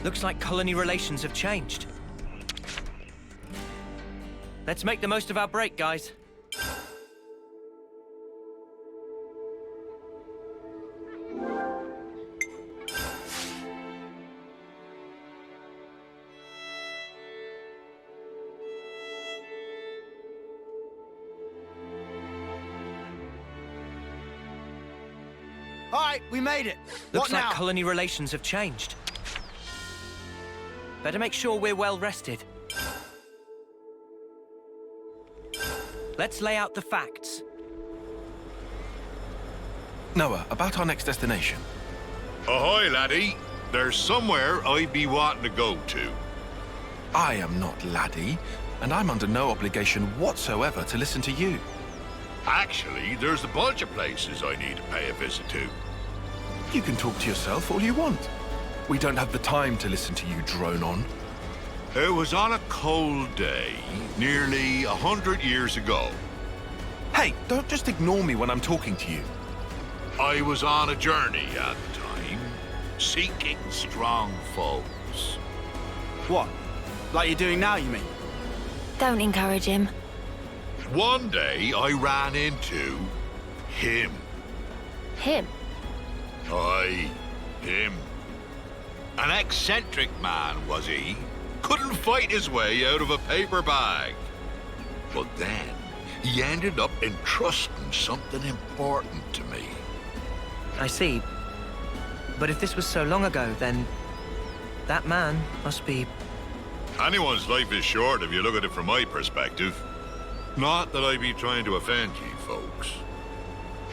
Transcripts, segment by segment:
Looks like colony relations have changed. Let's make the most of our break, guys. All right, we made it. Looks What like now? colony relations have changed. Better make sure we're well rested. Let's lay out the facts. Noah, about our next destination. Ahoy, laddie. There's somewhere I'd be wanting to go to. I am not laddie, and I'm under no obligation whatsoever to listen to you. Actually, there's a bunch of places I need to pay a visit to. You can talk to yourself all you want. We don't have the time to listen to you drone on. It was on a cold day, nearly 100 years ago. Hey, don't just ignore me when I'm talking to you. I was on a journey at the time, seeking strong foes. What? Like you're doing now, you mean? Don't encourage him. One day, I ran into him. Him? Aye, him. An eccentric man, was he? Couldn't fight his way out of a paper bag. But then, he ended up entrusting something important to me. I see. But if this was so long ago, then that man must be... Anyone's life is short if you look at it from my perspective. Not that I be trying to offend you folks.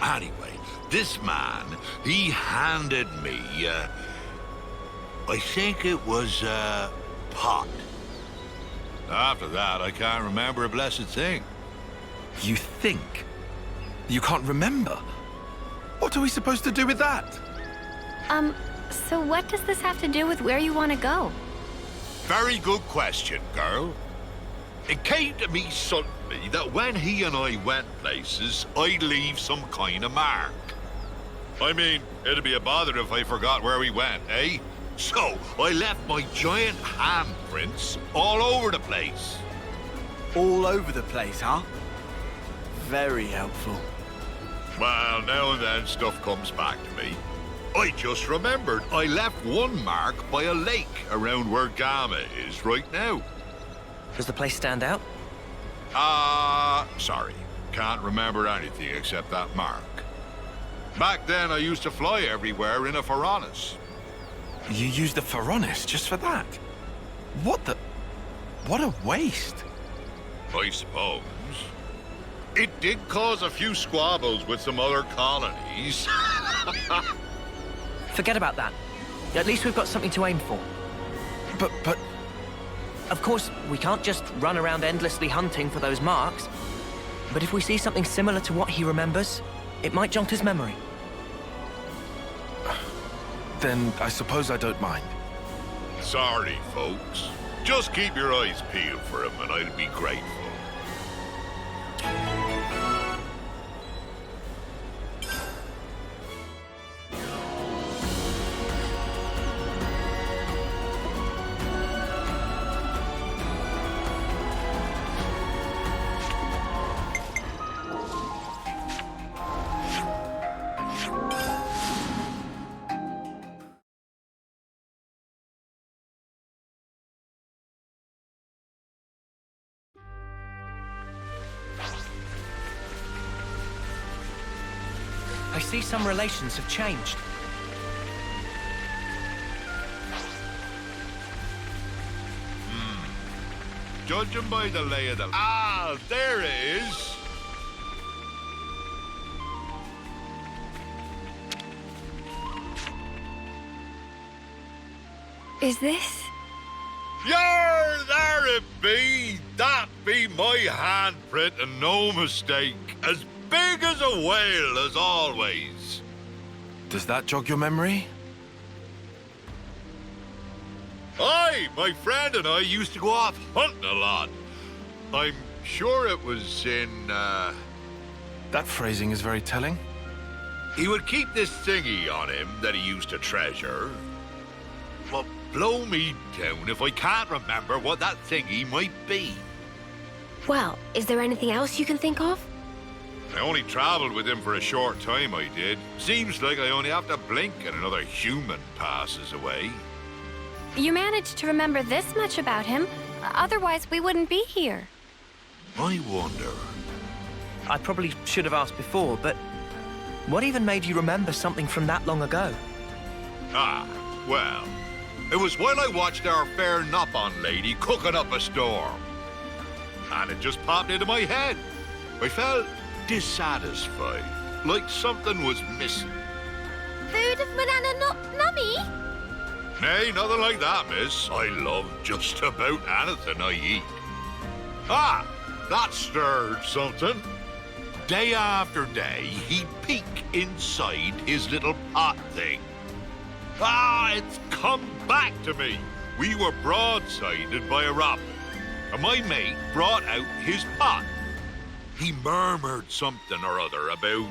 Anyway, this man, he handed me, I think it was a pot. After that, I can't remember a blessed thing. You think? You can't remember? What are we supposed to do with that? So what does this have to do with where you want to go? Very good question, girl. It came to me suddenly that when he and I went places, I'd leave some kind of mark. I mean, it'd be a bother if I forgot where we went, eh? So, I left my giant handprints all over the place. All over the place, huh? Very helpful. Well, now and then stuff comes back to me. I just remembered I left one mark by a lake around where Gamma is right now. Does the place stand out? Sorry. Can't remember anything except that mark. Back then, I used to fly everywhere in a Pharaonis. You used the Pharaonis just for that? What a waste. I suppose. It did cause a few squabbles with some other colonies. Forget about that. At least we've got something to aim for. But... Of course, we can't just run around endlessly hunting for those marks. But if we see something similar to what he remembers, it might jog his memory. Then I suppose I don't mind. Sorry, folks. Just keep your eyes peeled for him and I'll be grateful. I see some relations have changed. Judging by the lay of the... Ah, there it is. Is this? Yar, there it be. That be my handprint and no mistake. As big as a whale as always. Does that jog your memory? Aye, my friend and I used to go off hunting a lot. I'm sure it was in, That phrasing is very telling. He would keep this thingy on him that he used to treasure. Well, blow me down if I can't remember what that thingy might be. Well, is there anything else you can think of? I only traveled with him for a short time, I did. Seems like I only have to blink and another human passes away. You managed to remember this much about him. Otherwise, we wouldn't be here. I wonder. I probably should have asked before, but what even made you remember something from that long ago? Ah, well, it was while I watched our fair Nopon lady cooking up a storm. And it just popped into my head. I felt dissatisfied, like something was missing. Food of banana nummy? Nay, nothing like that, miss. I love just about anything I eat. Ah, that stirred something. Day after day, he'd peek inside his little pot thing. Ah, it's come back to me. We were broadsided by a robin, and my mate brought out his pot. He murmured something or other about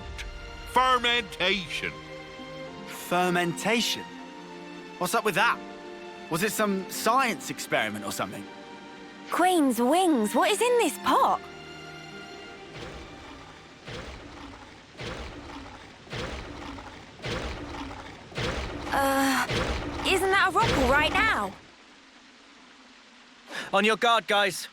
fermentation. Fermentation? What's up with that? Was it some science experiment or something? Queen's wings, what is in this pot? Isn't that a rockel right now? On your guard, guys.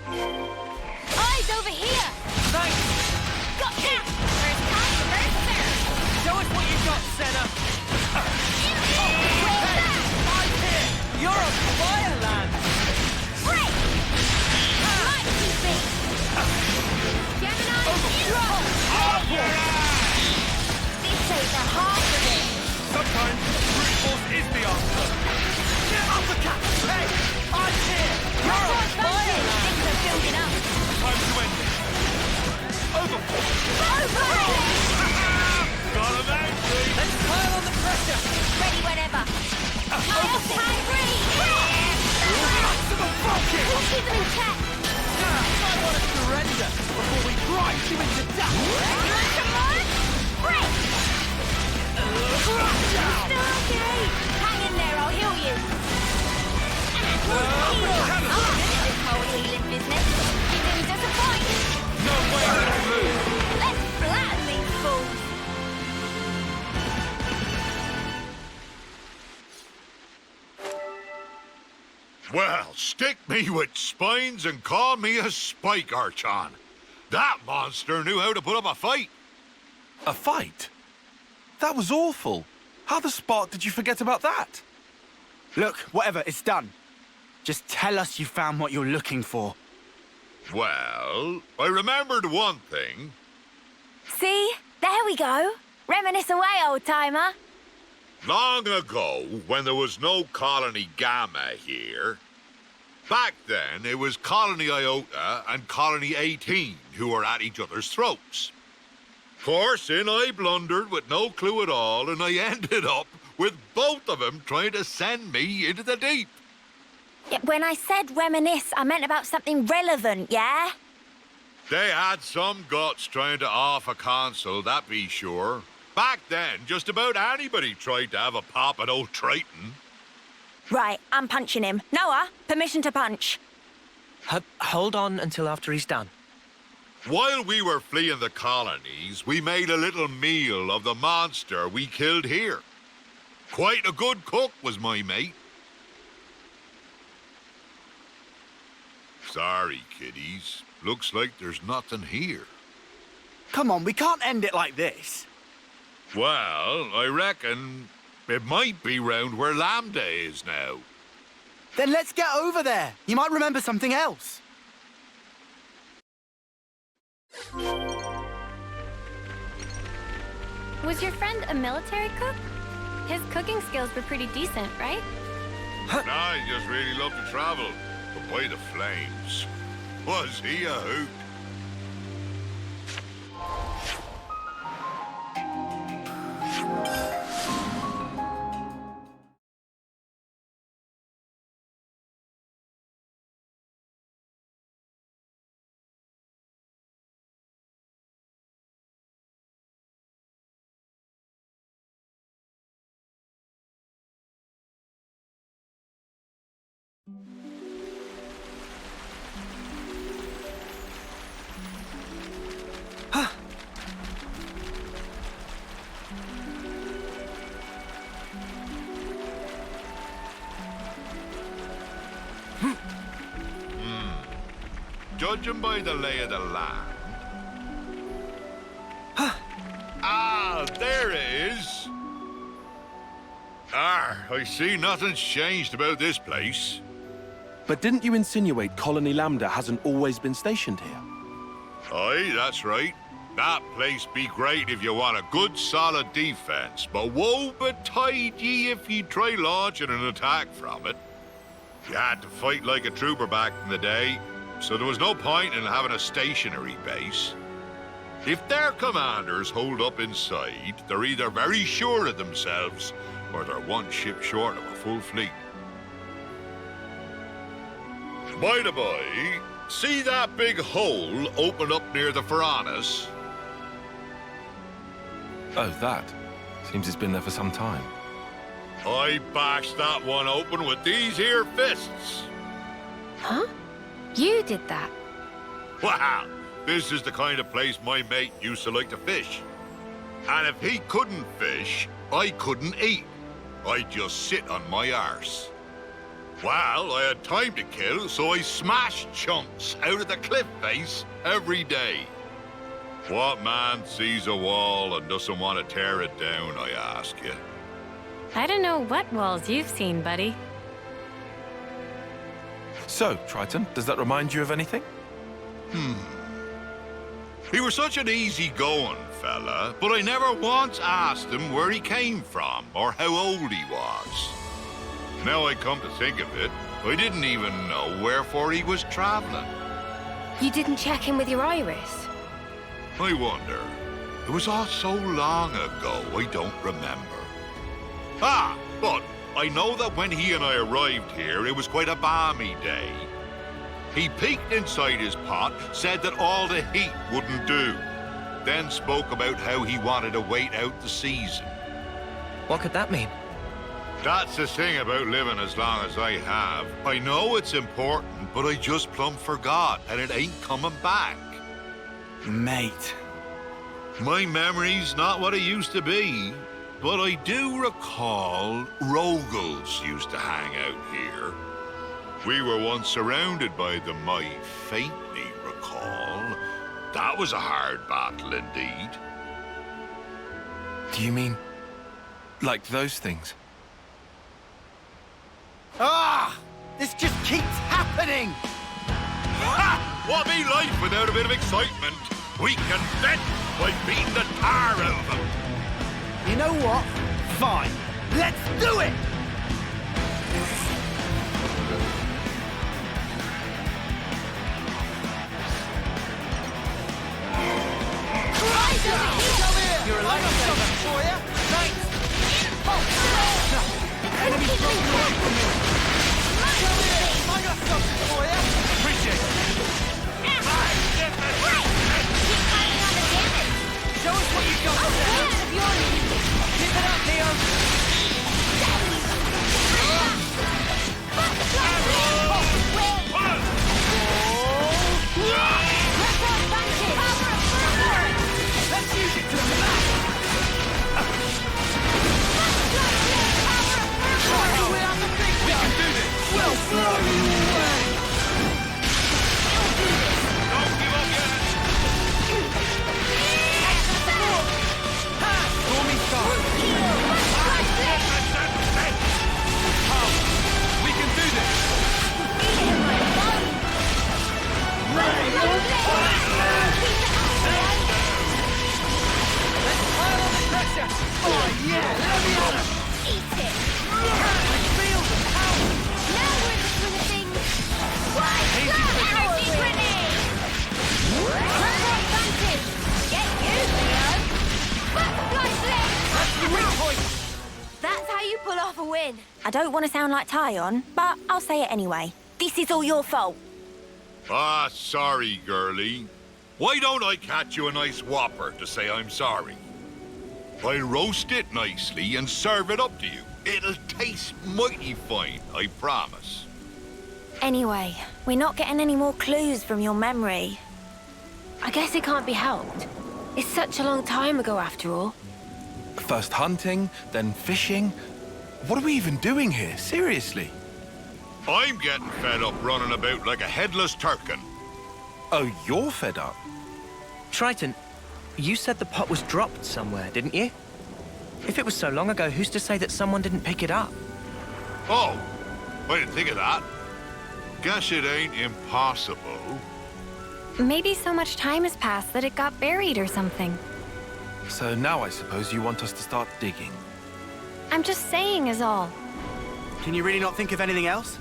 Eyes over here! Thanks! Got that! First come, first serve! Show us what you've got, Senna! I'm here! You're on Fireland! Break! Mighty beat! Gemini, roll! This ain't the half of it! Sometimes brute force is the answer. Uppercut! Hey! I'm here! You're on Fireland! Things are building up! Time to end it. Overforce. Got him angry. Let's pile on the pressure! Ready whenever! Time breathe! Maximum focus! We'll keep them in check! I want to surrender before we grind you into dust! You want some more? Break! Still okay! Hang in there, I'll heal you! I'm good at this whole healing business. You didn't disappoint! No way to move. Let's flatten these fools! Well, stick me with spines and call me a spike archon. That monster knew how to put up a fight. A fight? That was awful. How the spark did you forget about that? Look, whatever, it's done. Just tell us you found what you're looking for. Well, I remembered one thing. See? There we go. Reminisce away, old-timer. Long ago, when there was no Colony Gamma here, back then it was Colony Iota and Colony 18 who were at each other's throats. Of course, in I blundered with no clue at all, and I ended up with both of them trying to send me into the deep. Yeah, when I said reminisce, I meant about something relevant, yeah? They had some guts trying to off a console, that be sure. Back then, just about anybody tried to have a pop at old Triton. Right, I'm punching him. Noah, permission to punch. Hold on until after he's done. While we were fleeing the colonies, we made a little meal of the monster we killed here. Quite a good cook was my mate. Sorry, kiddies. Looks like there's nothing here. Come on, we can't end it like this. Well, I reckon it might be round where Lambda is now. Then let's get over there. You might remember something else. Was your friend a military cook? His cooking skills were pretty decent, right? Nah, he just really loved to travel. But by the flames, was he a hoot? Judging by the lay of the land. Ah, there it is. I see nothing's changed about this place. But didn't you insinuate Colony Lambda hasn't always been stationed here? Aye, that's right. That place be great if you want a good solid defense, but woe betide ye if ye try launching an attack from it. You had to fight like a trooper back in the day, so there was no point in having a stationary base. If their commanders hold up inside, they're either very sure of themselves, or they're one ship short of a full fleet. By the by, see that big hole open up near the Piranhas? Oh, that. Seems it's been there for some time. I bashed that one open with these here fists. Huh? You did that? Wow, this is the kind of place my mate used to like to fish. And if he couldn't fish, I couldn't eat. I'd just sit on my arse. Well, I had time to kill, so I smashed chunks out of the cliff face every day. What man sees a wall and doesn't want to tear it down, I ask you? I don't know what walls you've seen, buddy. So, Triton, does that remind you of anything? He was such an easy-going fella, but I never once asked him where he came from or how old he was. Now I come to think of it, I didn't even know wherefore he was traveling. You didn't check in with your iris? I wonder. It was all so long ago, I don't remember. Ah, but I know that when he and I arrived here, it was quite a balmy day. He peeked inside his pot, said that all the heat wouldn't do, then spoke about how he wanted to wait out the season. What could that mean? That's the thing about living as long as I have. I know it's important, but I just plumb forgot, and it ain't coming back. Mate. My memory's not what it used to be, but I do recall Rogals used to hang out here. We were once surrounded by them, I faintly recall. That was a hard battle indeed. Do you mean... like those things? Ah! This just keeps happening! Ha! What be life without a bit of excitement? We can vent by beating the tar out of them. You know what? Fine. Let's do it! You're a lifesaver for you. Right. Enemy broken away from me. Come here. I got something for you. Appreciate it. Show us what you got. Keep it up, Leo. Let's use it to the max. We're on the big guy. We can do this. We'll throw you away. Don't give up yet. Stormy star. We can do this. Let's pile on the pressure. Oh yeah, let me on it. Eat it! Feel the power. Now we're in the swing of things. Why, energy grenade! Triple advantage! Get you, Leo! Butterfly flick! That's the weak point. That's how you pull off a win. I don't want to sound like Tyon, but I'll say it anyway. This is all your fault. Ah, sorry, girlie. Why don't I catch you a nice whopper to say I'm sorry? I'll roast it nicely and serve it up to you. It'll taste mighty fine, I promise. Anyway, we're not getting any more clues from your memory. I guess it can't be helped. It's such a long time ago after all. First hunting, then fishing. What are we even doing here? Seriously? I'm getting fed up running about like a headless turkin. Oh, you're fed up? Triton, you said the pot was dropped somewhere, didn't you? If it was so long ago, who's to say that someone didn't pick it up? Oh, I didn't think of that. Guess it ain't impossible. Maybe so much time has passed that it got buried or something. So now I suppose you want us to start digging. I'm just saying is all. Can you really not think of anything else?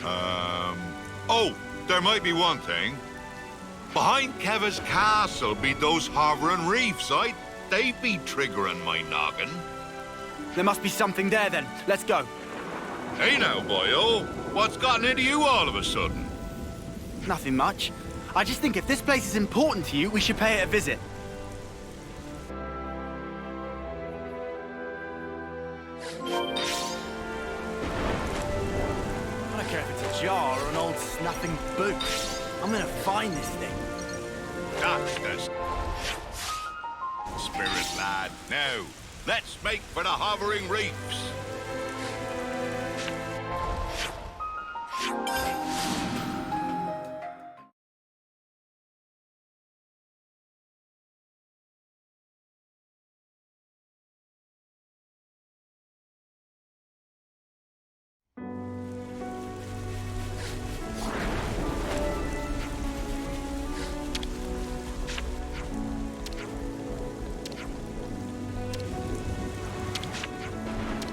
Oh, there might be one thing. Behind Keva's castle be those hovering reefs, they'd be triggering my noggin. There must be something there then. Let's go. Hey now, boyo. What's gotten into you all of a sudden? Nothing much. I just think if this place is important to you, we should pay it a visit. I don't care if it's a jar or an old snuffing boot. I'm gonna find this thing. That's the spirit, lad. Now, let's make for the hovering reefs.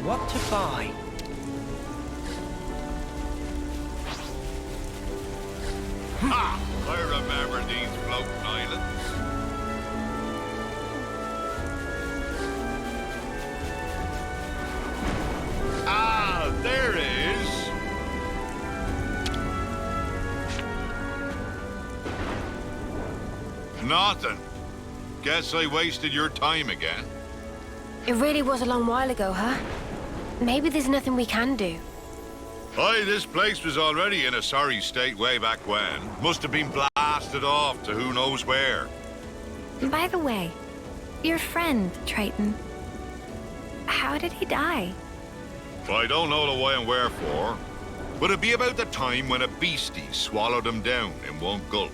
What to buy? Ha! I remember these floating islands. Ah, there is. Nothing. Guess I wasted your time again. It really was a long while ago, huh? Maybe there's nothing we can do. Aye, this place was already in a sorry state way back when. Must have been blasted off to who knows where. By the way, your friend, Triton, how did he die? I don't know the why and wherefore, but it'd be about the time when a beastie swallowed him down in one gulp.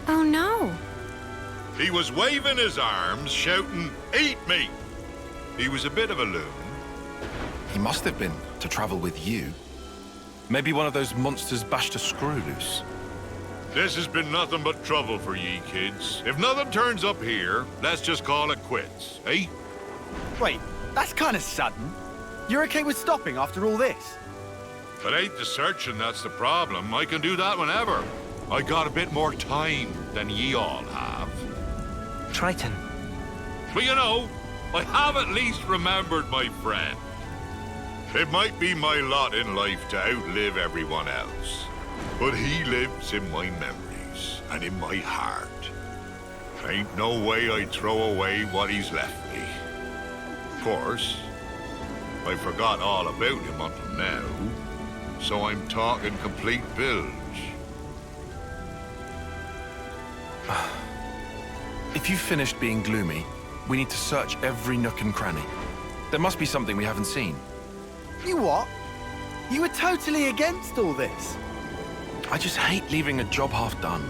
Oh no. He was waving his arms, shouting, "Eat me!" He was a bit of a loon. He must have been to travel with you. Maybe one of those monsters bashed a screw loose. This has been nothing but trouble for ye kids. If nothing turns up here, let's just call it quits, eh? Wait, that's kind of sudden. You're okay with stopping after all this? It ain't the searching that's the problem. I can do that whenever. I got a bit more time than ye all have. Triton, But you know, I have at least remembered my friend. It might be my lot in life to outlive everyone else, but he lives in my memories and in my heart. Ain't no way I'd throw away what he's left me. Of course, I forgot all about him until now, so I'm talking complete bilge. If you've finished being gloomy, we need to search every nook and cranny. There must be something we haven't seen. You what? You were totally against all this. I just hate leaving a job half done.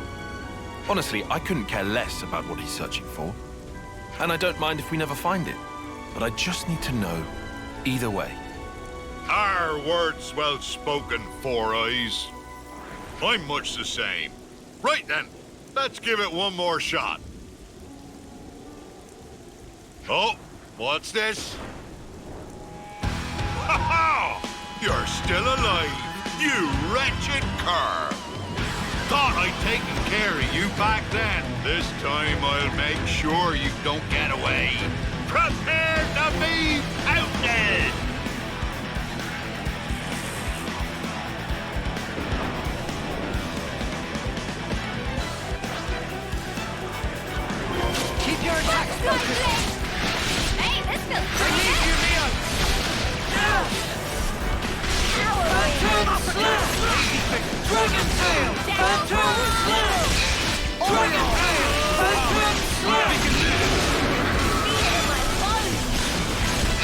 Honestly, I couldn't care less about what he's searching for. And I don't mind if we never find it. But I just need to know either way. Our words well spoken, Four Eyes. I'm much the same. Right then, let's give it one more shot. Oh, what's this? Ha ha! You're still alive, you wretched cur! Thought I'd taken care of you back then. This time I'll make sure you don't get away. Prepare to be pounded! Hey, this feels I pretty need good. you, Leo! Now! Phantom Slap! Dragon Tail! Phantom Slap! Dragon Tail! Phantom Slap!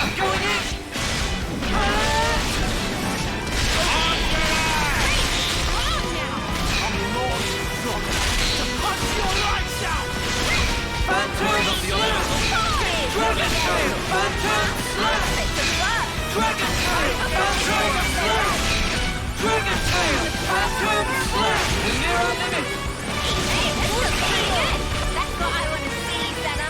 I'm going in! Phantom Slap! Dragon Tail! Phantom Slap! Dragon Tail! Phantom Slap! Dragon Tail! Phantom Slap! The Nero limit! Hey, this feels pretty good. That's what I want to see, Senna.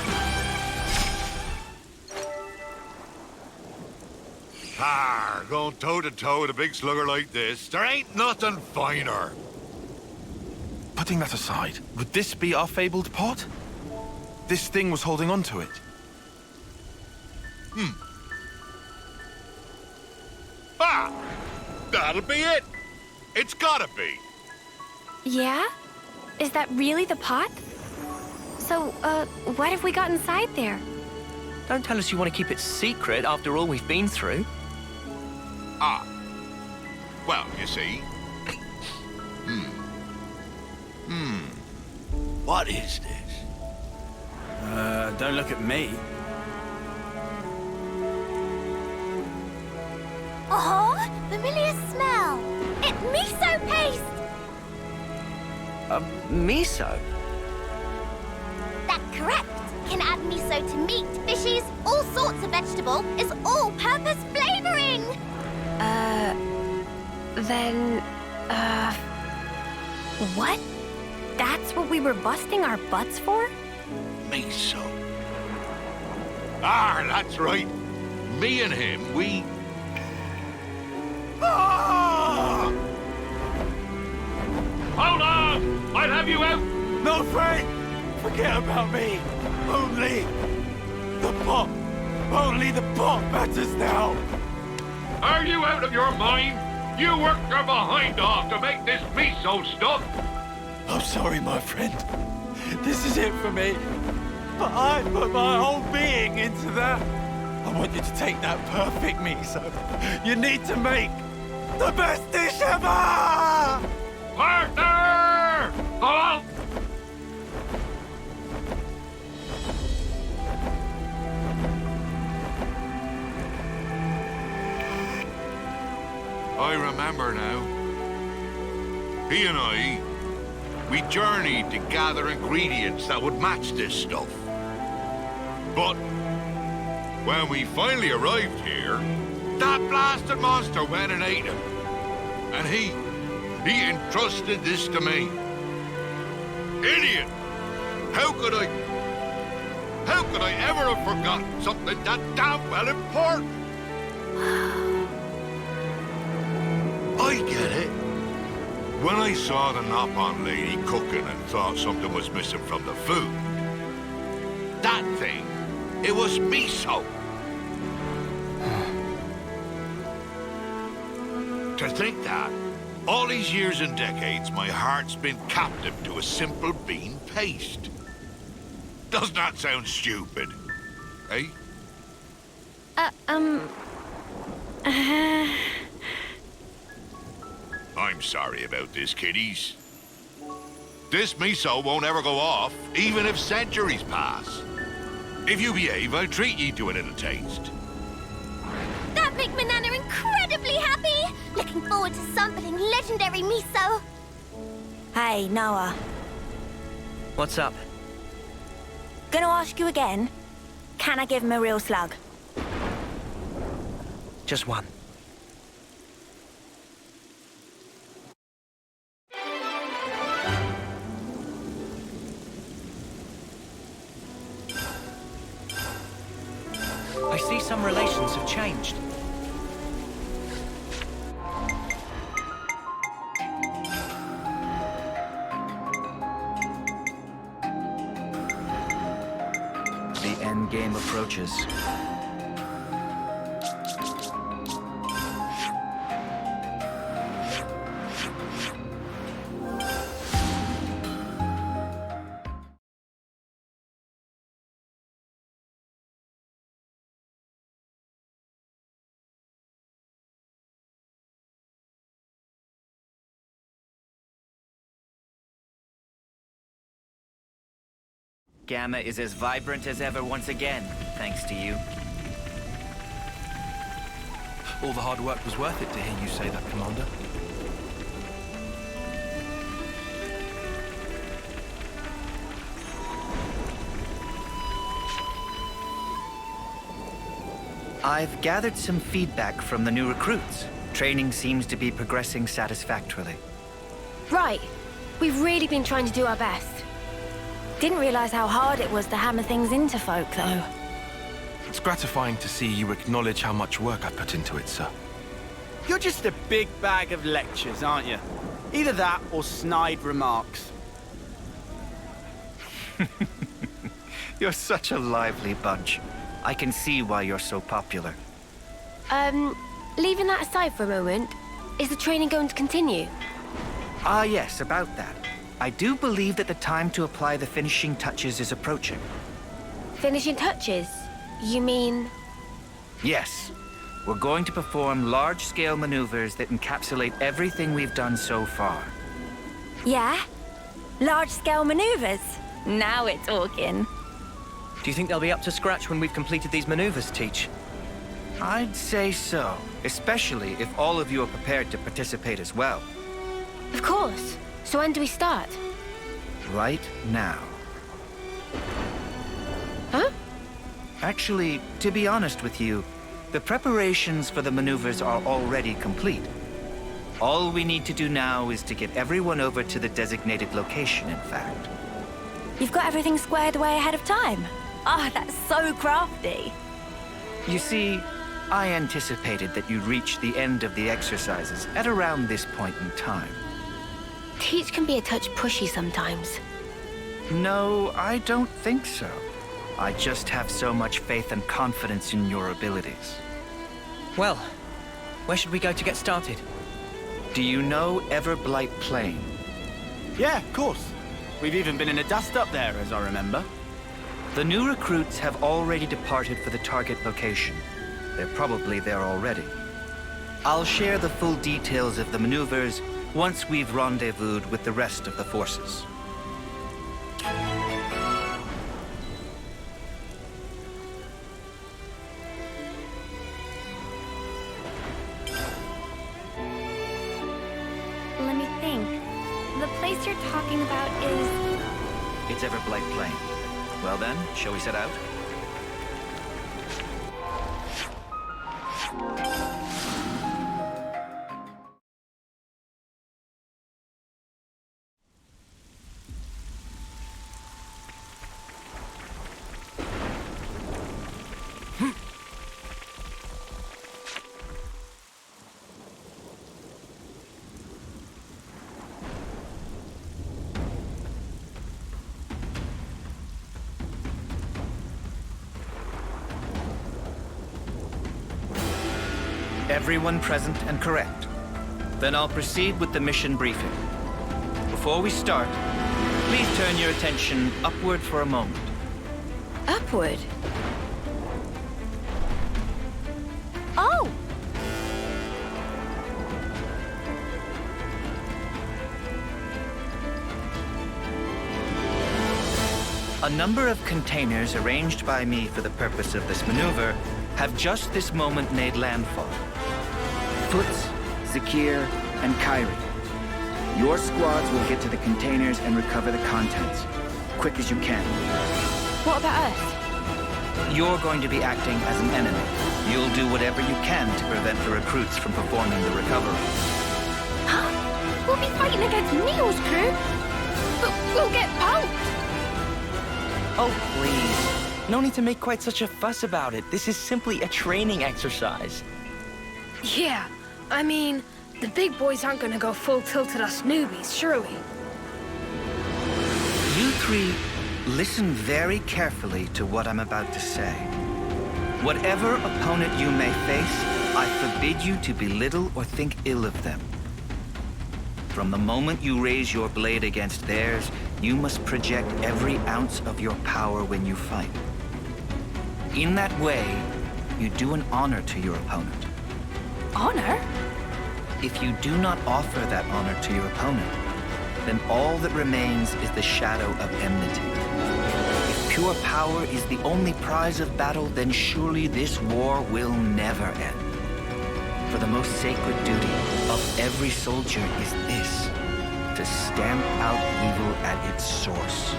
Going toe-to-toe with a big slugger like this, there ain't nothing finer. Putting that aside, would this be our fabled pot? This thing was holding on to it. Ah! That'll be it! It's gotta be! Yeah? Is that really the pot? So, what have we got inside there? Don't tell us you want to keep it secret after all we've been through. Ah. Well, you see. What is this? Don't look at me. Oh, familiar smell. It's miso paste. Miso? That's correct. Can add miso to meat, fishes, all sorts of vegetable. It's all-purpose flavoring. What? That's what we were busting our butts for? Miso. Ah, that's right. Me and him, we... Ah! Hold on! I'll have you out! No, Frank! Forget about me. Only the pot. Only the pot matters now. Are you out of your mind? You worked your behind off to make this miso stuff! I'm sorry, my friend. This is it for me. But I put my whole being into that. I want you to take that perfect miso. You need to make the best dish ever! Partner! Hello? I remember now. He and I, we journeyed to gather ingredients that would match this stuff. But when we finally arrived here, that blasted monster went and ate him. And he entrusted this to me. Idiot! How could I ever have forgotten something that damn well important? I get it. When I saw the Nopon lady cooking and thought something was missing from the food, that thing, it was miso. To think that, all these years and decades, my heart's been captive to a simple bean paste. Doesn't that sound stupid? Eh? I'm sorry about this, kiddies. This miso won't ever go off, even if centuries pass. If you behave, I'll treat you to a little taste. That make my Nana incredibly happy. Looking forward to sampling legendary miso. Hey, Noah. What's up? Gonna ask you again. Can I give him a real slug? Just one. I see some relations have changed. The end game approaches. Gamma is as vibrant as ever once again, thanks to you. All the hard work was worth it to hear you say that, Commander. I've gathered some feedback from the new recruits. Training seems to be progressing satisfactorily. Right. We've really been trying to do our best. Didn't realize how hard it was to hammer things into folk, though. It's gratifying to see you acknowledge how much work I put into it, sir. You're just a big bag of lectures, aren't you? Either that or snide remarks. You're such a lively bunch. I can see why you're so popular. Leaving that aside for a moment, is the training going to continue? Ah, yes, about that. I do believe that the time to apply the finishing touches is approaching. Finishing touches? You mean... Yes. We're going to perform large-scale maneuvers that encapsulate everything we've done so far. Yeah? Large-scale maneuvers? Now we're talking. Do you think they'll be up to scratch when we've completed these maneuvers, Teach? I'd say so, especially if all of you are prepared to participate as well. Of course. So when do we start? Right now. Huh? Actually, to be honest with you, the preparations for the maneuvers are already complete. All we need to do now is to get everyone over to the designated location, in fact. You've got everything squared away ahead of time. Ah, that's so crafty. You see, I anticipated that you'd reach the end of the exercises at around this point in time. Teach can be a touch pushy sometimes. No, I don't think so. I just have so much faith and confidence in your abilities. Well, where should we go to get started? Do you know Everblight Plain? Yeah, of course. We've even been in a dust up there, as I remember. The new recruits have already departed for the target location. They're probably there already. I'll share the full details of the maneuvers once we've rendezvoused with the rest of the forces. Let me think. The place you're talking about is... It's Everblight Plain. Well then, shall we set out? Everyone present and correct. Then I'll proceed with the mission briefing. Before we start, please turn your attention upward for a moment. Upward? Oh! A number of containers arranged by me for the purpose of this maneuver have just this moment made landfall. Foots, Zakir, and Kyrie. Your squads will get to the containers and recover the contents. Quick as you can. What about us? You're going to be acting as an enemy. You'll do whatever you can to prevent the recruits from performing the recovery. Huh? We'll be fighting against Neil's crew? But we'll get punked! Oh, please. No need to make quite such a fuss about it. This is simply a training exercise. Yeah, I mean, the big boys aren't gonna go full tilt at us newbies, surely. You three, listen very carefully to what I'm about to say. Whatever opponent you may face, I forbid you to belittle or think ill of them. From the moment you raise your blade against theirs, you must project every ounce of your power when you fight. In that way, you do an honor to your opponent. Honor? If you do not offer that honor to your opponent, then all that remains is the shadow of enmity. If pure power is the only prize of battle, then surely this war will never end. For the most sacred duty of every soldier is this: to stamp out evil at its source.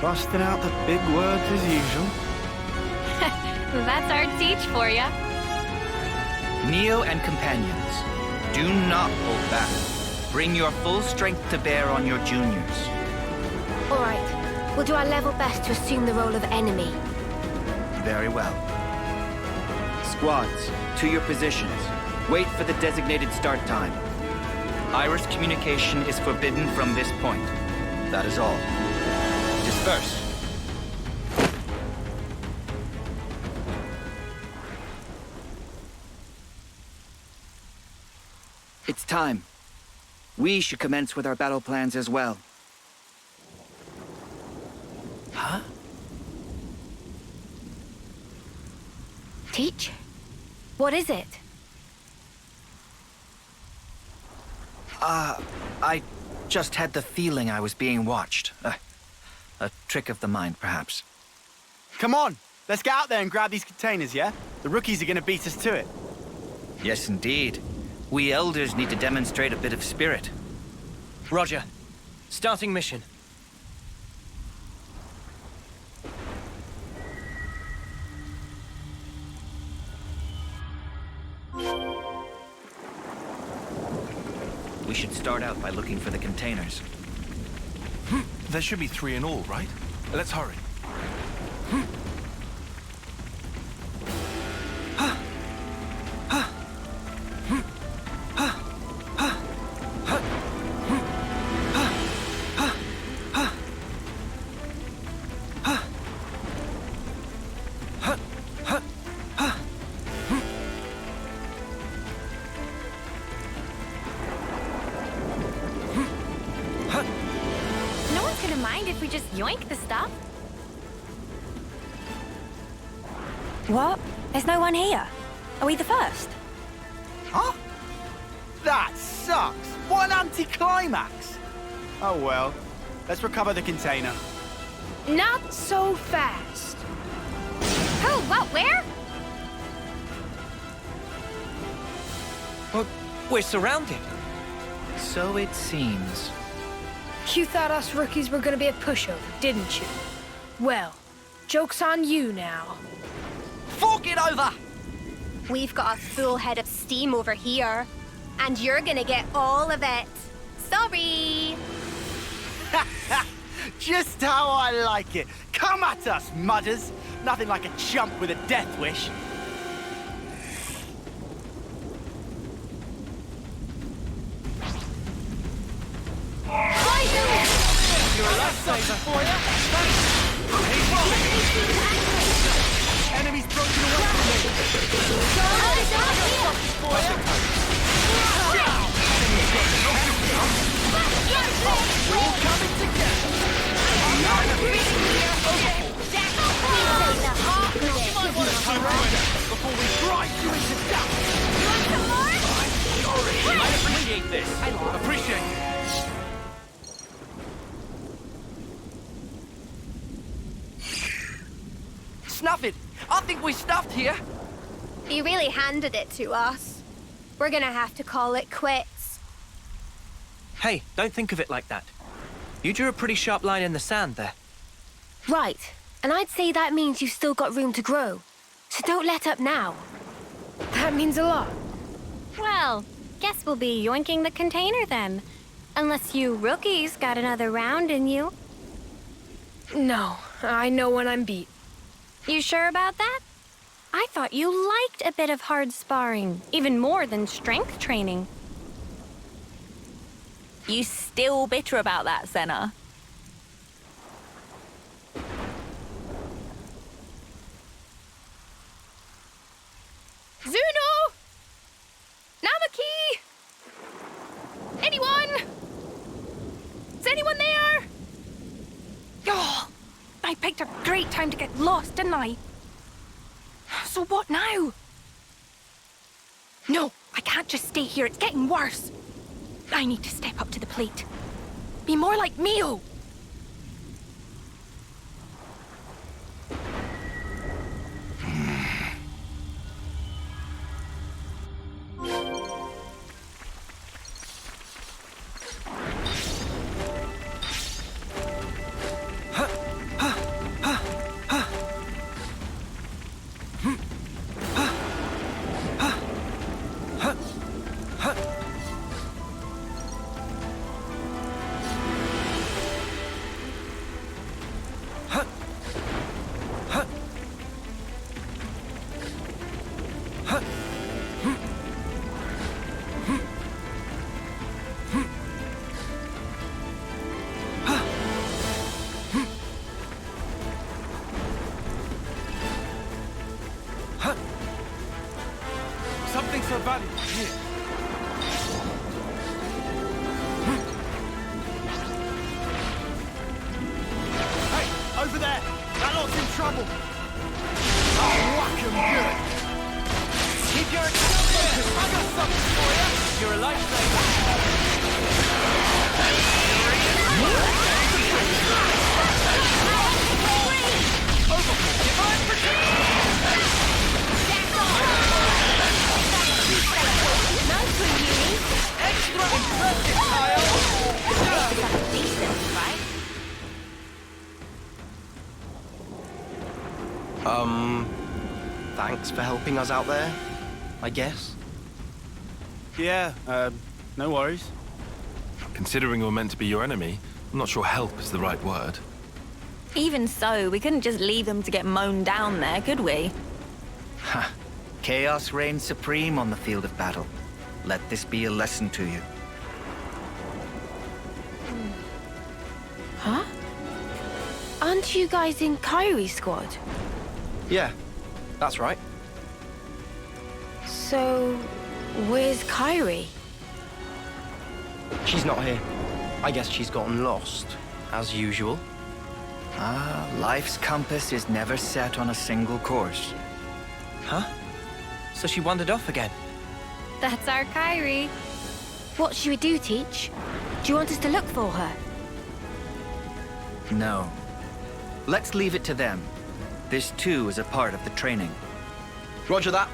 Busting out the big words as usual. That's our teach for ya. Neo and companions, do not hold back. Bring your full strength to bear on your juniors. All right, we'll do our level best to assume the role of enemy. Very well. Squads, to your positions. Wait for the designated start time. Iris communication is forbidden from this point. That is all. Disperse. It's time. We should commence with our battle plans as well. Huh? Teach? What is it? I just had the feeling I was being watched. A trick of the mind, perhaps. Come on, let's get out there and grab these containers, yeah? The rookies are gonna beat us to it. Yes, indeed. We elders need to demonstrate a bit of spirit. Roger. Starting mission. We should start out by looking for the containers. There should be 3 in all, right? Let's hurry. No one's gonna mind if we just yoink the stuff. What? There's no one here. Are we the first? Huh? That sucks! What an anticlimax! Oh well, let's recover the container. Not so fast. Who? What? Where? Well, we're surrounded. So it seems. You thought us rookies were gonna be a pushover, didn't you? Well, joke's on you now. Fork it over! We've got a full head of steam over here. And you're gonna get all of it. Sorry. Just how I like it. Come at us, mudders. Nothing like a chump with a death wish. You're a lifesaver for you. Enemies broken away from me. We're all coming together. You might want to surrender before we grind you into dust. I appreciate this. I Appreciate it. Snuff it. I think we stuffed here. You really handed it to us. We're gonna have to call it quits. Hey, don't think of it like that. You drew a pretty sharp line in the sand there. Right, and I'd say that means you've still got room to grow. So don't let up now. That means a lot. Well, guess we'll be yoinking the container then. Unless you rookies got another round in you. No, I know when I'm beat. You sure about that? I thought you liked a bit of hard sparring, even more than strength training. You still bitter about that, Senna? Zuno! Namaki! Anyone? Is anyone there? Oh, I picked a great time to get lost, didn't I? So what now? No, I can't just stay here. It's getting worse. I need to step up to the plate. Be more like Mio. valley from here. Hey, over there! That lot's in trouble! Oh, whack 'em good! Keep your focus! I got something for you! You're a lifesaver! Extra impressive, Kyle! Decent, right? Thanks for helping us out there, I guess. Yeah, no worries. Considering we're meant to be your enemy, I'm not sure help is the right word. Even so, we couldn't just leave them to get mown down there, could we? Ha! Chaos reigns supreme on the field of battle. Let this be a lesson to you. Huh? Aren't you guys in Kyrie's squad? Yeah, that's right. So, where's Kyrie? She's not here. I guess she's gotten lost, as usual. Ah, life's compass is never set on a single course. Huh? So she wandered off again? That's our Kyrie. What should we do, Teach? Do you want us to look for her? No. Let's leave it to them. This too is a part of the training. Roger that.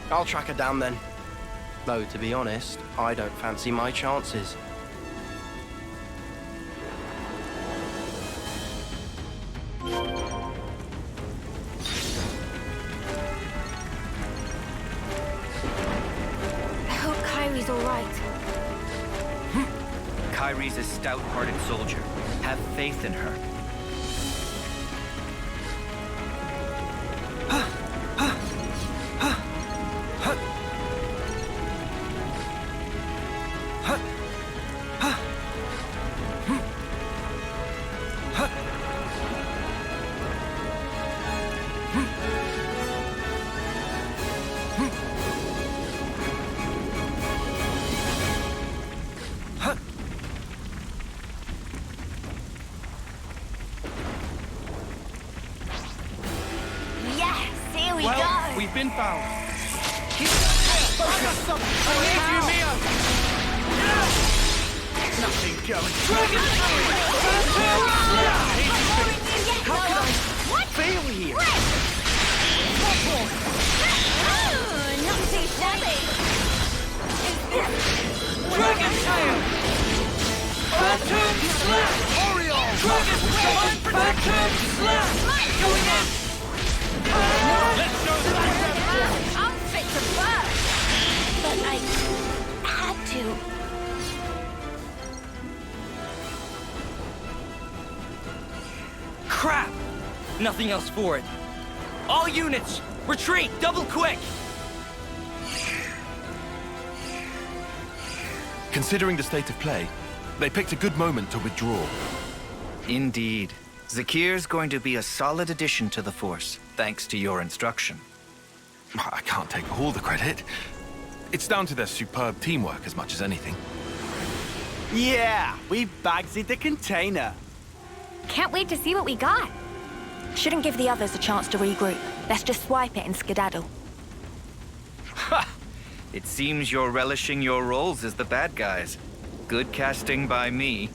I'll track her down then. Though, to be honest, I don't fancy my chances. I hope Kyrie's all right. Kyrie's a stout-hearted soldier. Have faith in her. Yes, here we go! We've been found. Nothing going. How could I fail here? Not too shabby! Dragon Tail! Phantom Slap! Oriole! Dragon Tail! Phantom Slap! Going in! Let's show them. I'm fit to burn! But I had to. Crap! Nothing else for it. All units, retreat, double quick! Considering the state of play, they picked a good moment to withdraw. Indeed. Zakir's going to be a solid addition to the Force, thanks to your instruction. I can't take all the credit. It's down to their superb teamwork as much as anything. Yeah, we bagged the container. Can't wait to see what we got. Shouldn't give the others a chance to regroup. Let's just swipe it and skedaddle. Ha! It seems you're relishing your roles as the bad guys. Good casting by me.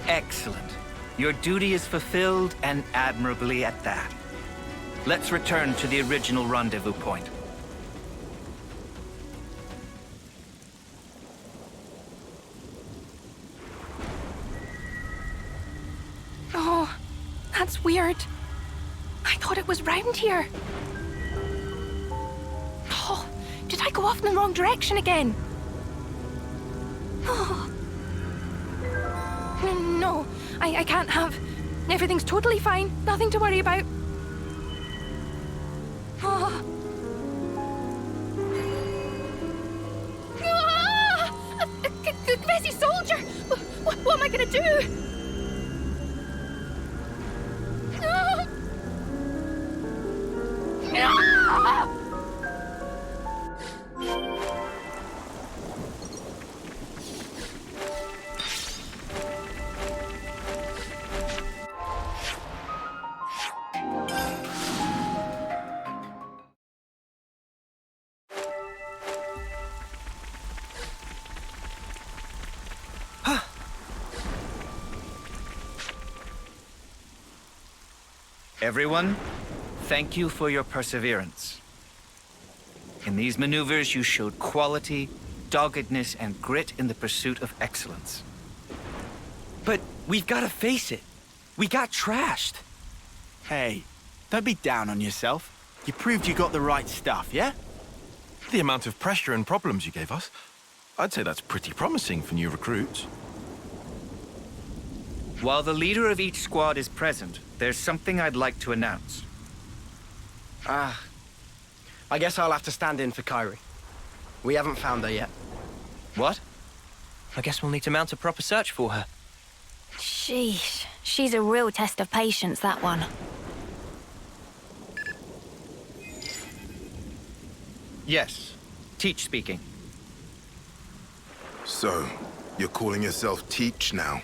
Excellent. Your duty is fulfilled, and admirably at that. Let's return to the original rendezvous point. Oh, that's weird. I thought it was round here. Oh, did I go off in the wrong direction again? Oh. No, I can't have. Everything's totally fine. Nothing to worry about. Oh. Ah! A messy soldier! What am I gonna do? Everyone, thank you for your perseverance. In these maneuvers, you showed quality, doggedness, and grit in the pursuit of excellence. But we've got to face it. We got trashed. Hey, don't be down on yourself. You proved you got the right stuff, yeah? The amount of pressure and problems you gave us, I'd say that's pretty promising for new recruits. While the leader of each squad is present, there's something I'd like to announce. I guess I'll have to stand in for Kyrie. We haven't found her yet. What? I guess we'll need to mount a proper search for her. Sheesh. She's a real test of patience, that one. Yes. Teach speaking. So, you're calling yourself Teach now?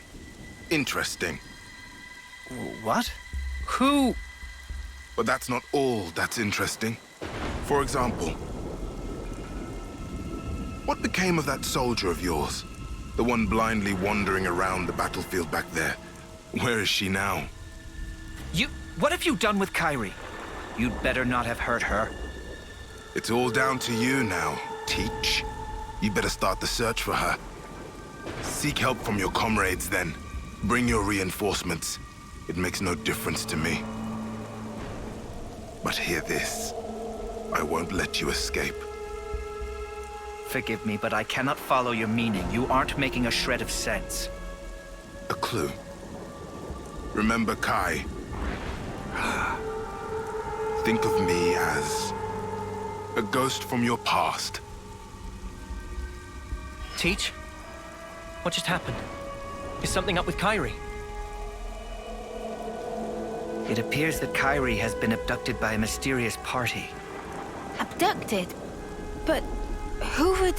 Interesting. What? Who? But that's not all that's interesting. For example, what became of that soldier of yours? The one blindly wandering around the battlefield back there. Where is she now? What have you done with Kyrie? You'd better not have hurt her. It's all down to you now, Teach. You better start the search for her. Seek help from your comrades then. Bring your reinforcements. It makes no difference to me. But hear this. I won't let you escape. Forgive me, but I cannot follow your meaning. You aren't making a shred of sense. A clue. Remember Kai. Think of me as a ghost from your past. Teach? What just happened? Is something up with Kyrie? It appears that Kyrie has been abducted by a mysterious party. Abducted? But who would...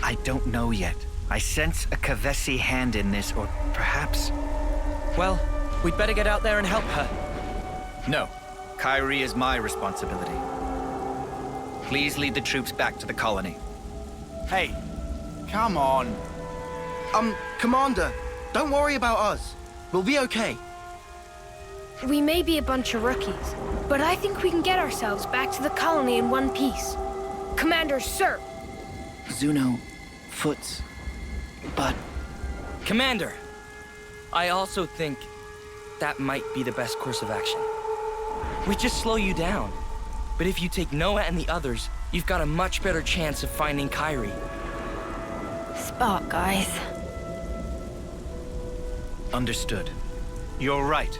I don't know yet. I sense a Kavesi hand in this, or perhaps... Well, we'd better get out there and help her. No. Kyrie is my responsibility. Please lead the troops back to the colony. Hey, come on. Commander, don't worry about us. We'll be okay. We may be a bunch of rookies, but I think we can get ourselves back to the colony in one piece. Commander, sir! Zuno, Foots, but... Commander! I also think that might be the best course of action. We just slow you down. But if you take Noah and the others, you've got a much better chance of finding Kyrie. Spark, guys. Understood. You're right.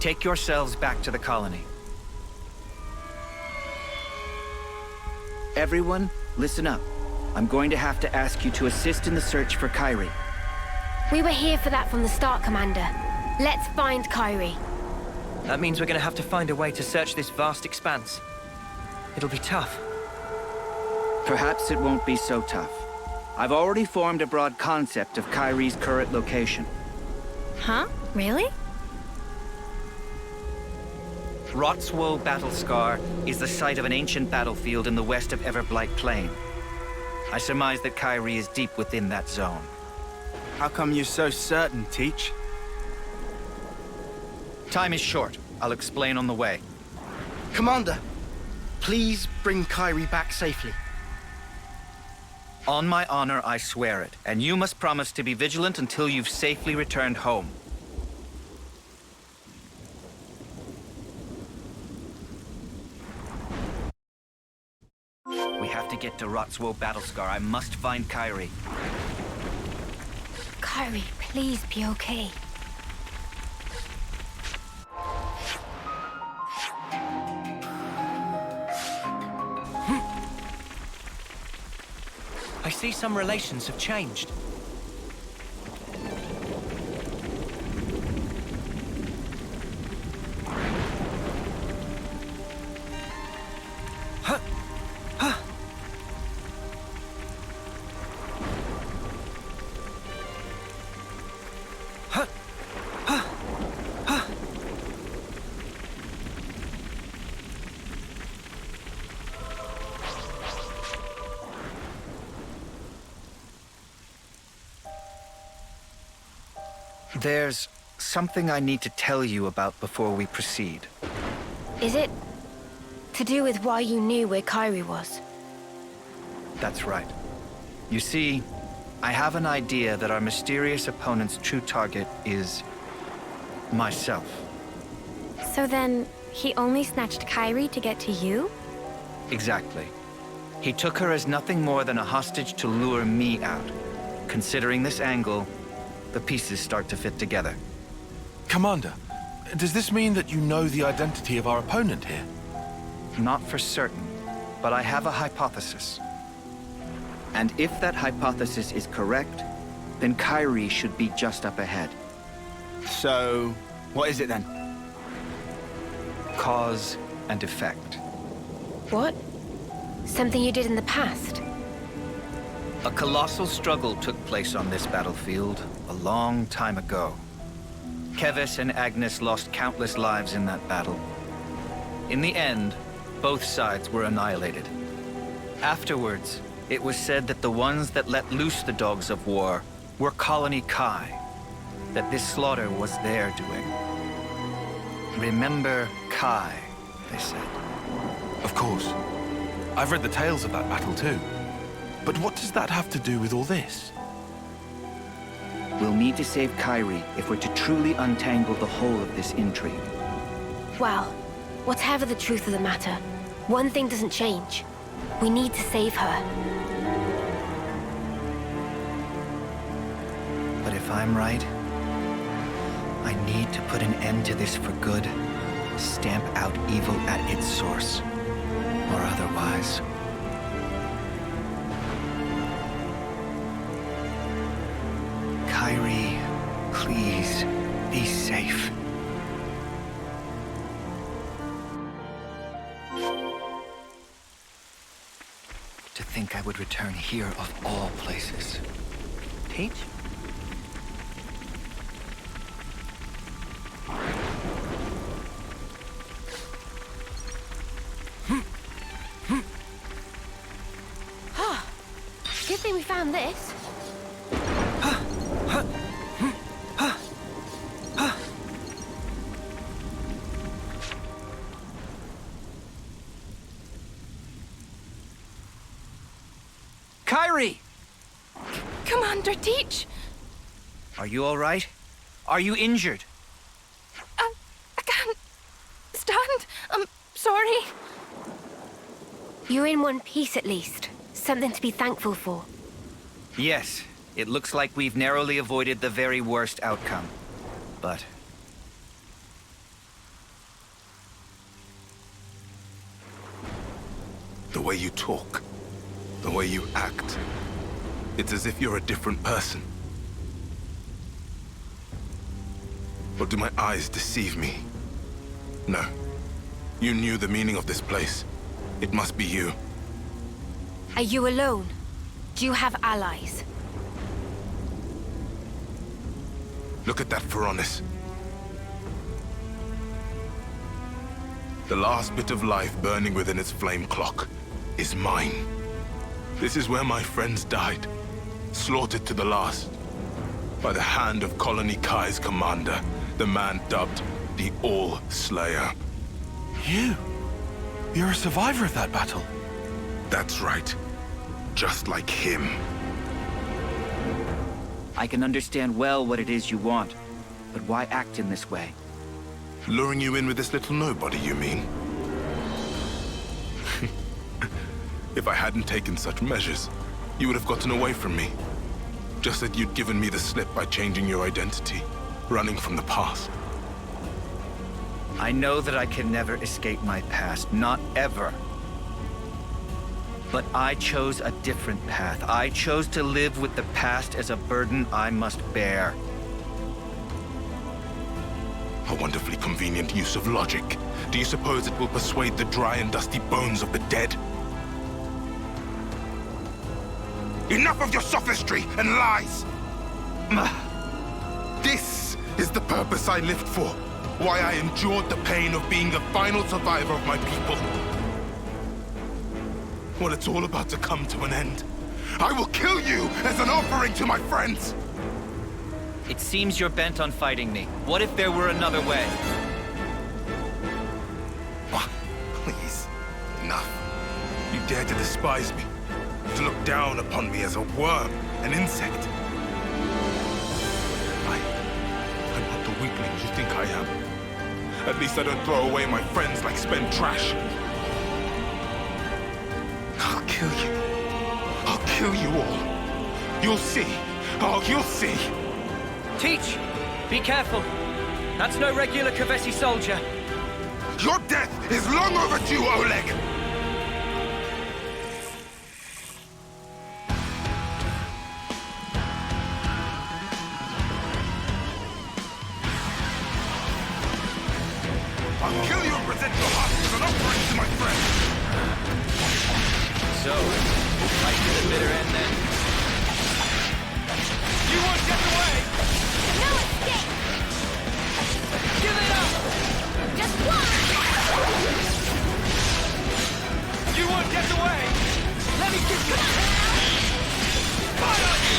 Take yourselves back to the colony. Everyone, listen up. I'm going to have to ask you to assist in the search for Kyrie. We were here for that from the start, Commander. Let's find Kyrie. That means we're going to have to find a way to search this vast expanse. It'll be tough. Perhaps it won't be so tough. I've already formed a broad concept of Kyrie's current location. Huh? Really? Rotswoe Battlescar is the site of an ancient battlefield in the west of Everblight Plain. I surmise that Kyrie is deep within that zone. How come you're so certain, Teach? Time is short. I'll explain on the way. Commander, please bring Kyrie back safely. On my honor, I swear it. And you must promise to be vigilant until you've safely returned home. We have to get to Rotswoe Battlescar. I must find Kyrie. Kyrie, please be okay. I see some relations have changed. There's something I need to tell you about before we proceed. Is it to do with why you knew where Kyrie was? That's right. You see, I have an idea that our mysterious opponent's true target is myself. So then, he only snatched Kyrie to get to you? Exactly. He took her as nothing more than a hostage to lure me out. Considering this angle, the pieces start to fit together. Commander, does this mean that you know the identity of our opponent here? Not for certain, but I have a hypothesis. And if that hypothesis is correct, then Kyrie should be just up ahead. So, what is it then? Cause and effect. What? Something you did in the past? A colossal struggle took place on this battlefield a long time ago. Kevis and Agnes lost countless lives in that battle. In the end, both sides were annihilated. Afterwards, it was said that the ones that let loose the dogs of war were Colony Kai, that this slaughter was their doing. Remember Kai, they said. Of course. I've read the tales of that battle too. But what does that have to do with all this? We'll need to save Kyrie if we're to truly untangle the whole of this intrigue. Well, whatever the truth of the matter, one thing doesn't change. We need to save her. But if I'm right, I need to put an end to this for good. Stamp out evil at its source. Or otherwise. Kyrie, please, be safe. To think I would return here of all places. Teach? Good thing we found this. Kyrie! Commander Teach! Are you all right? Are you injured? I can't stand. I'm sorry. You're in one piece at least. Something to be thankful for. Yes, it looks like we've narrowly avoided the very worst outcome. But... the way you talk, the way you act, it's as if you're a different person. Or do my eyes deceive me? No. You knew the meaning of this place. It must be you. Are you alone? Do you have allies? Look at that Feronis. The last bit of life burning within its flame clock is mine. This is where my friends died, slaughtered to the last, by the hand of Colony Kai's commander, the man dubbed the All-Slayer. You're a survivor of that battle. That's right. Just like him. I can understand well what it is you want, but why act in this way? Luring you in with this little nobody, you mean? If I hadn't taken such measures, you would have gotten away from me. Just that you'd given me the slip by changing your identity, running from the past. I know that I can never escape my past, not ever. But I chose a different path. I chose to live with the past as a burden I must bear. A wonderfully convenient use of logic. Do you suppose it will persuade the dry and dusty bones of the dead? Enough of your sophistry and lies! This is the purpose I lived for. Why I endured the pain of being the final survivor of my people. Well, it's all about to come to an end. I will kill you as an offering to my friends! It seems you're bent on fighting me. What if there were another way? Please, enough. You dare to despise me, to look down upon me as a worm, an insect. I'm not the weakling you think I am. At least I don't throw away my friends like spent trash. I'll kill you. I'll kill you all. You'll see. Oh, you'll see. Teach! Be careful. That's no regular Kavesi soldier. Your death is long overdue, Oleg! I'll kill you and present your heart as an offering to my friend! So, fight to the bitter end then. You won't get away! No escape! Give it up! Just one! You won't get away! Let me give you... Fire on you!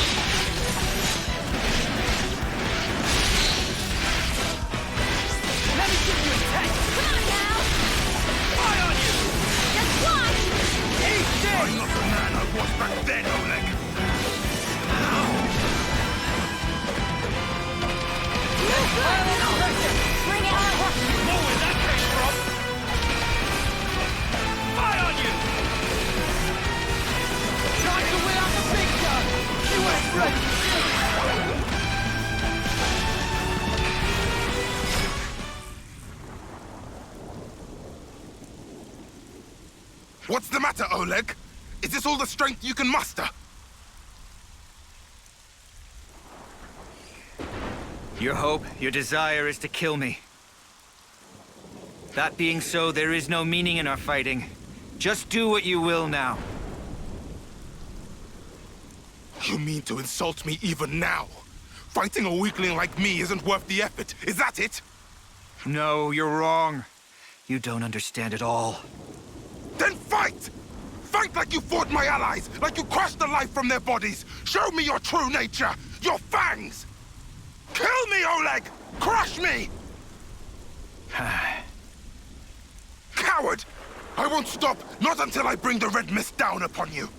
Let me give you a test! Come on now! Fire on you! Just one! Eat this! I'm not the man I was back then, Oleg! Bring it on! Know where that came from! Fire on you! Trying to win out the big gun! You ain't ready! What's the matter, Oleg? Is this all the strength you can muster? Your hope, your desire is to kill me. That being so, there is no meaning in our fighting. Just do what you will now. You mean to insult me even now? Fighting a weakling like me isn't worth the effort, is that it? No, you're wrong. You don't understand at all. Then fight! Fight like you fought my allies, like you crushed the life from their bodies! Show me your true nature, your fangs! Kill me, Oleg! Crush me! Coward! I won't stop, not until I bring the red mist down upon you.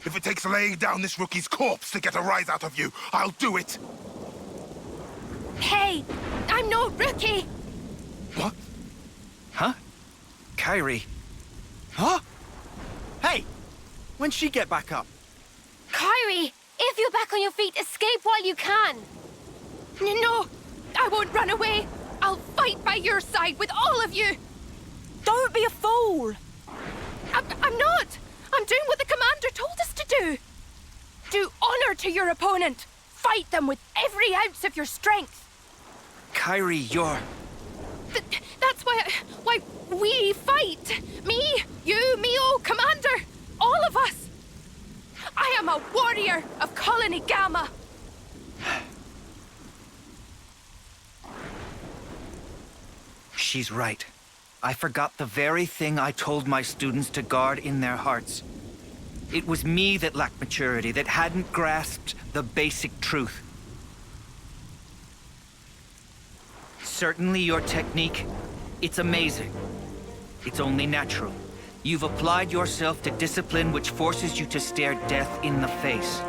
If it takes laying down this rookie's corpse to get a rise out of you, I'll do it. Hey, I'm no rookie. What? Huh? Kyrie. Huh? Hey! When'd she get back up? Kyrie, if you're back on your feet, escape while you can. No, I won't run away. I'll fight by your side with all of you. Don't be a fool! I'm not. I'm doing what the commander told us to do. Do honor to your opponent. Fight them with every ounce of your strength. Kyrie, you're... That's why we fight. Me, you, Mio, Commander, all of us. I am a warrior of Colony Gamma. She's right. I forgot the very thing I told my students to guard in their hearts. It was me that lacked maturity, that hadn't grasped the basic truth. Certainly your technique, it's amazing. It's only natural. You've applied yourself to discipline which forces you to stare death in the face.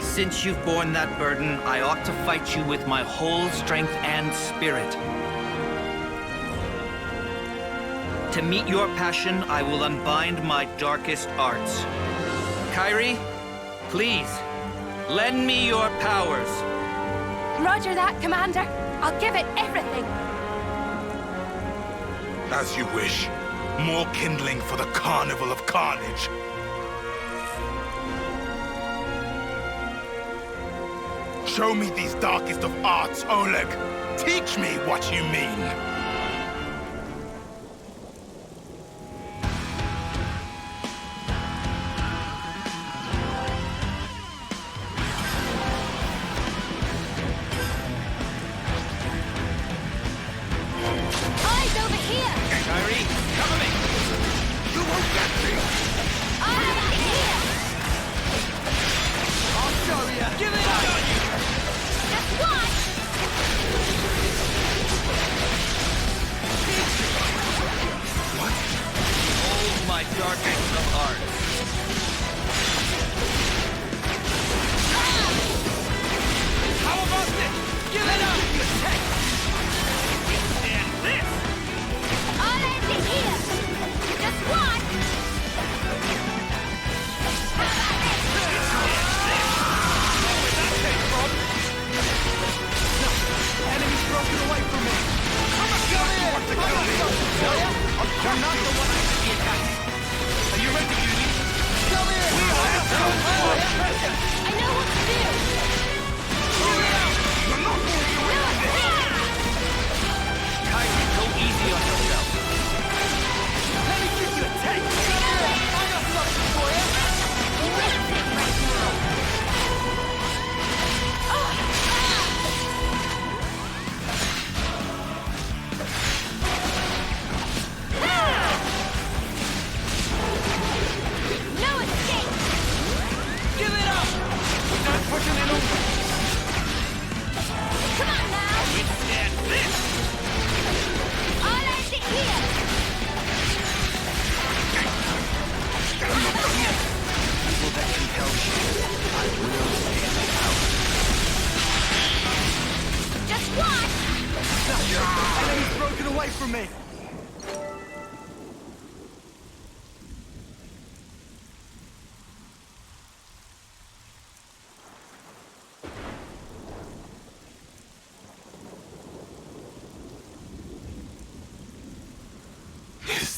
Since you've borne that burden, I ought to fight you with my whole strength and spirit. To meet your passion, I will unbind my darkest arts. Kyrie, please, lend me your powers. Roger that, Commander. I'll give it everything. As you wish. More kindling for the Carnival of Carnage. Show me these darkest of arts, Oleg. Teach me what you mean. Eyes over here! Kyrie, cover me! You won't get me! Eyes here! I'll show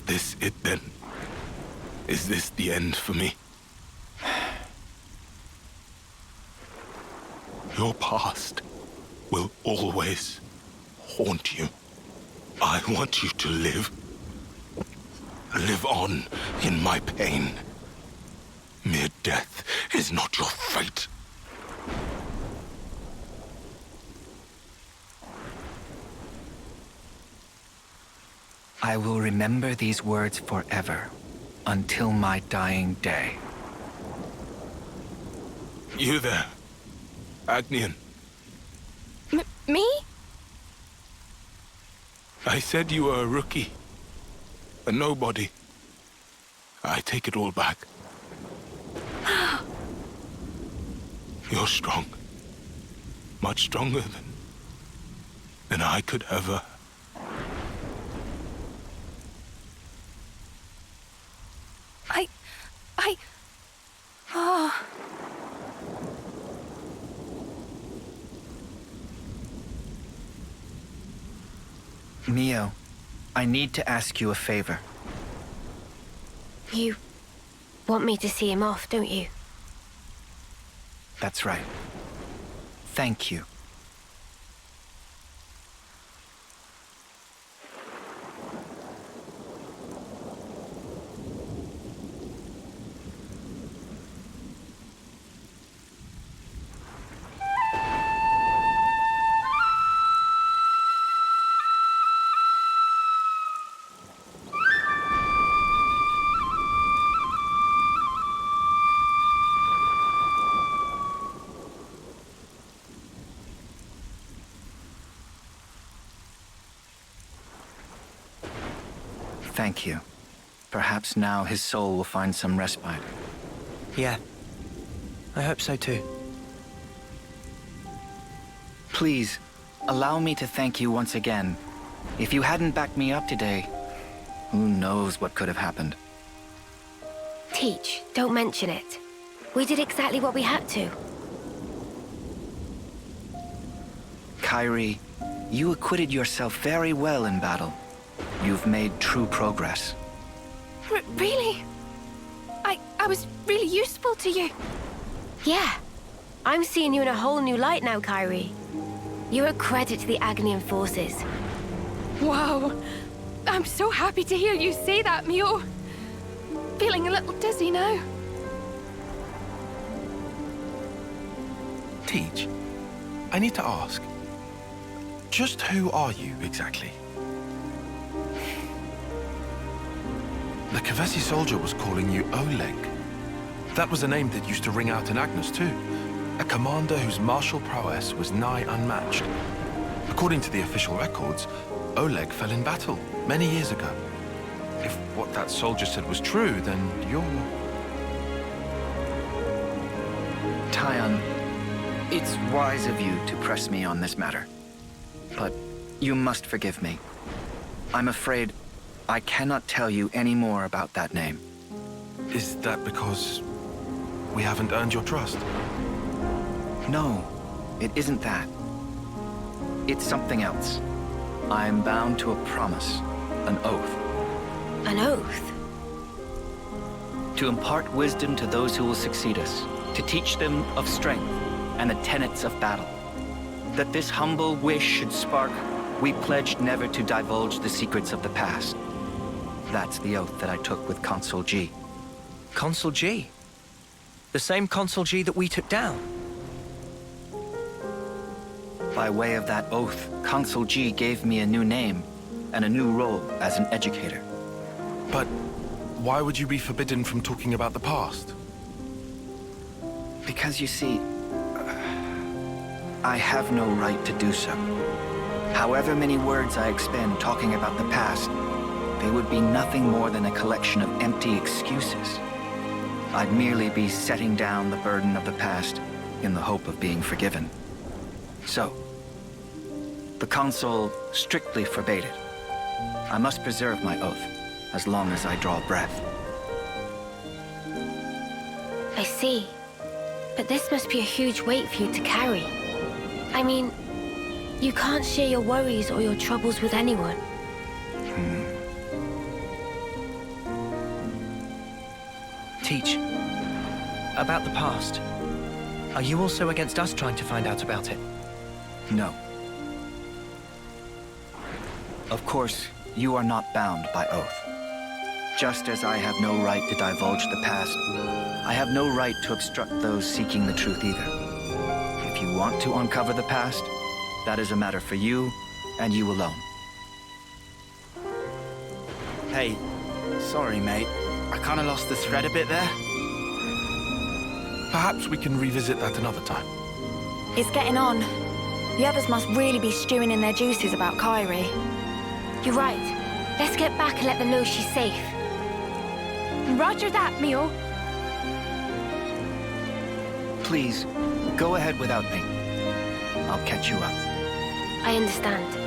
this it then? Is this the end for me? Your past will always haunt you. I want you to live. Live on in my pain. Mere death is not your fate. I will remember these words forever, until my dying day. You there, Agnian. Me? I said you were a rookie. A nobody. I take it all back. You're strong. Much stronger than I could ever. Oh. Mio, I need to ask you a favor. You want me to see him off, don't you? That's right. Thank you. Thank you. Perhaps now his soul will find some respite. Yeah. I hope so too. Please, allow me to thank you once again. If you hadn't backed me up today, who knows what could have happened. Teach, don't mention it. We did exactly what we had to. Kairi, you acquitted yourself very well in battle. You've made true progress. Really? I was really useful to you. Yeah. I'm seeing you in a whole new light now, Kairi. You're a credit to the Agnian forces. Wow. I'm so happy to hear you say that, Mio. Feeling a little dizzy now. Teach, I need to ask. Just who are you, exactly? The Kavesi soldier was calling you Oleg. That was a name that used to ring out in Agnes, too. A commander whose martial prowess was nigh unmatched. According to the official records, Oleg fell in battle many years ago. If what that soldier said was true, then you're... Triton, it's wise of you to press me on this matter. But you must forgive me. I'm afraid I cannot tell you any more about that name. Is that because we haven't earned your trust? No, it isn't that. It's something else. I am bound to a promise, an oath. An oath? To impart wisdom to those who will succeed us, to teach them of strength and the tenets of battle. That this humble wish should spark, we pledged never to divulge the secrets of the past. That's the oath that I took with Consul G. Consul G? The same Consul G that we took down? By way of that oath, Consul G gave me a new name and a new role as an educator. But why would you be forbidden from talking about the past? Because you see, I have no right to do so. However many words I expend talking about the past, they would be nothing more than a collection of empty excuses. I'd merely be setting down the burden of the past in the hope of being forgiven. So, the Consul strictly forbade it. I must preserve my oath, as long as I draw breath. I see. But this must be a huge weight for you to carry. I mean, you can't share your worries or your troubles with anyone. Teach. About the past. Are you also against us trying to find out about it? No. Of course, you are not bound by oath. Just as I have no right to divulge the past, I have no right to obstruct those seeking the truth either. If you want to uncover the past, that is a matter for you and you alone. Hey, sorry, mate. I kind of lost the thread a bit there. Perhaps we can revisit that another time. It's getting on. The others must really be stewing in their juices about Kyrie. You're right. Let's get back and let them know she's safe. Roger that, Mio. Please, go ahead without me. I'll catch you up. I understand.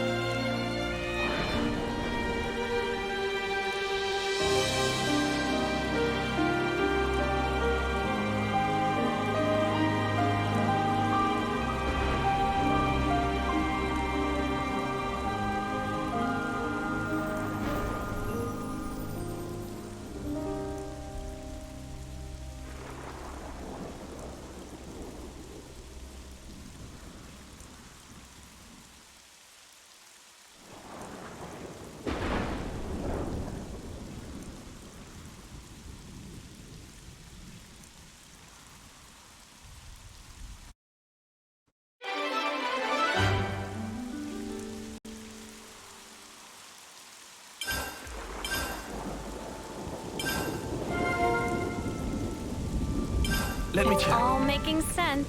Let me check. All making sense.